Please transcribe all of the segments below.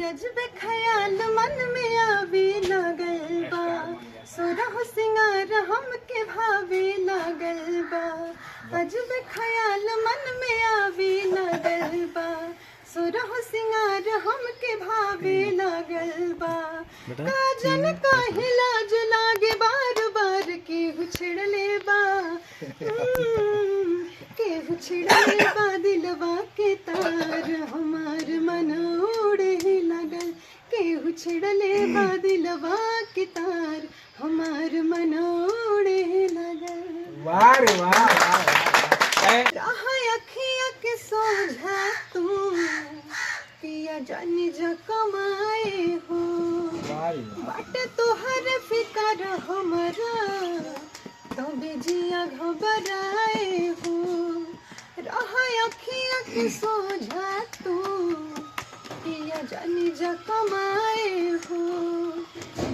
अजब ख्याल मन में आवे लागल बा, सुरह सिंगार हमके भावे लागल बा। अजब ख्याल मन में आवे लागल बा, सुरह सिंगार हमके भावे लागल बा। काजन काहे लाज लागे बार बार केहू छिड़ले बा, केहू छिड़ले बा दिलवा के तार, हमार मन उड़े लगल। केहू छिड़ले बा दिलवा के तार, हमार मन उड़े लगल। वाह रे वाह। अखिया के सोझा तू पिया जानी जा कमाए हो, बाटे तोहर फिकर हमरा तो बेजिया घबराए हो। रहा अखिया के सोझा तू पिया जानी जा कमाए हो,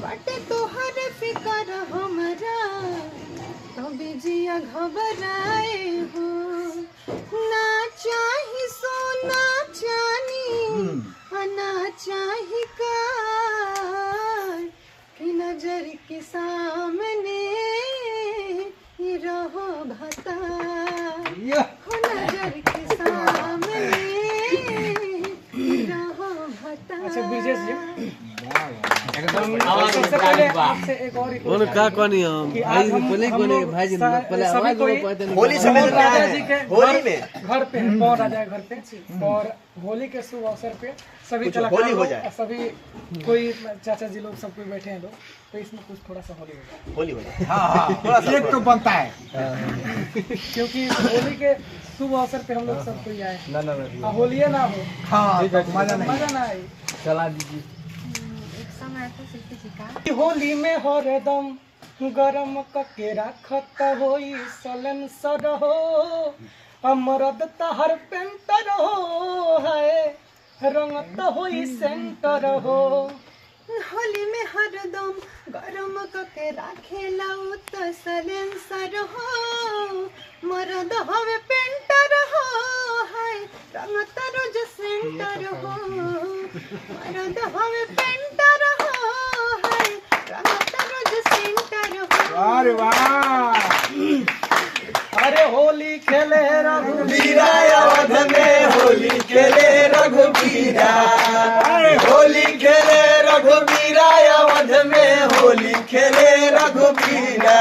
बाटे तोहर फिकर हमरा तो बेजिया घबराए हो। ना चाही सोना चानी ना चाही कार, कि नजर के सामने ही रहो भता, नजर के सामने ही रहो भता। अच्छा ब्रिजेश जी बोलो का कोनी हम भाई पहले कोने भाई जी पहले आवाज दो पता नहीं। होली समय राजा जी के होली में घर पे पौन राजा के घर पे, और होली के शुभ अवसर पे सभी होली हो कलाकार जाए। सभी कोई चाचा जी लोग सब कोई बैठे हैं लोग, तो इसमें कुछ थोड़ा सा होली हो जाए। होली हो जाए। हाँ थोड़ा सा एक तो बनता है क्योंकि होली के शुभ अवसर पे हम लोग सब कोई आए। ना होली ना हो हाँ मजा नहीं। मजा ना आए। चला दीजिए। होली में हरदम गरम कके राखत होई सलन सर हो, अमरद तहर पेंटर हो है, रंगत होई सेंटर हो। होली में हरदम गरम कके राखेला त सलेंसर हो, मरद हवे पेंटर हो है, रंगत रोज सेंटर हो। मरद हवे पेंटर हो है, रंगत रोज सेंटर हो। अरे वाह। अरे होली खेले रघुबीरा अवध में, होली खेले रघुबीरा, होली खेले रघुबीरा अवध में, होली खेले रघुबीरा।